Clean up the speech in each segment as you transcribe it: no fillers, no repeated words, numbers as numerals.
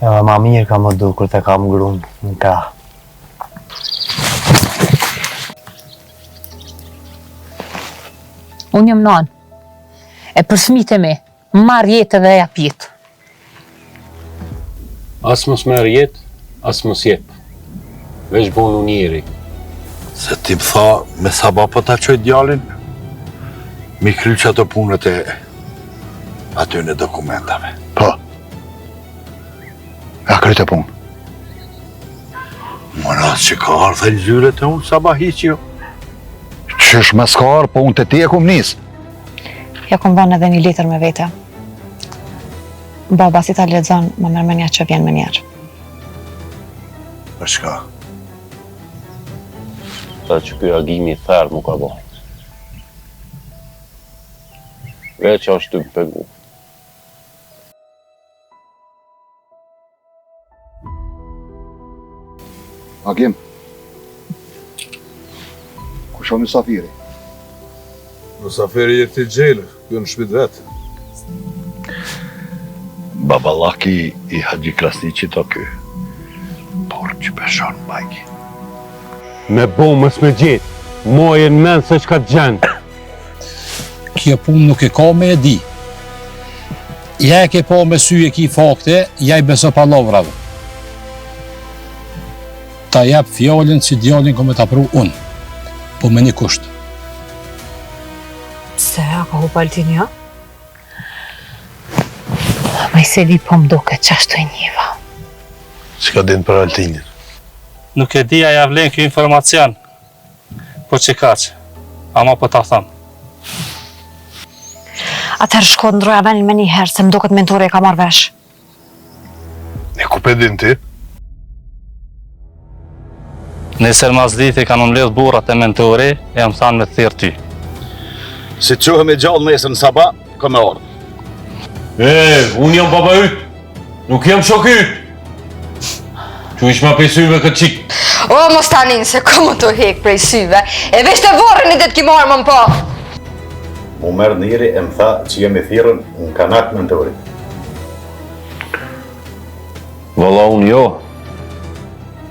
Ma mirë ka më dukur të kam grunë në krah. Unë jëmë nanë. E për fëmijët e mi, marr jetë dhe jap jetë. As mos merr jetë, as mos jep. Veç bonu njeri. Se ti më tha me Saba po ta qoj djalin, mi kry që ato punët e aty në dokumentave. Po. Ja kryte punë. Më ras që ka ardhe në zyret e unë, Saba hiqjo. Qysh me s'ka arë, po unë të ti e kum nisë. Ja kum vënë edhe një litër me vete. Baba si ta lexon, më merr menja që vjen me njerë. Për shka? Ta që ky agimi ferm mu ka bojt. Veç është të më pegu. Agim. Ku shomi Safiri? Safiri jetë të gjelë, kjo në shpit vetë. Babalaki i Haxhi Krasniqit o ky. Por që peshon bajki. Me bomës me gjetë, moje në menë se shka të gjenë. Kjo punë nuk e ka me e di. Ja e ke po me sy e ki fakte, ja i beso palovrave. Ta jap fjallin si djallin ko me ta pru unë, po me një kusht. Se, a ka hu Altini, ja? Ma i se di po mdoke qashtu e njiva. Që ka din për Altinin? Nuk e di a ja vlen kjo informacion, po që kaq, ama po ta tham. Atëherë shko të ndroja venin me një herë, se mdoket mentore e ka marrë vesh. E ku pe din ti? Nesër mas dite kanë mbledh burrat e mentore, e më thanë me të thirr ty. Si të qohëm e gjallë nesër në Saba, ka me ardhë. Unë jam baba yt, nuk jam shok yt. Që ish ma prej syve këtë qik. O, mos tanin se ku më të hek prej syve, e vesh të vorën e det ki marë më po. Mu merë njëri e më tha që jemi thirën në kanak mentorit. Valla unë jo,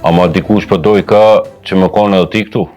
ama dikush për doj ka që më kone edhe ti këtu.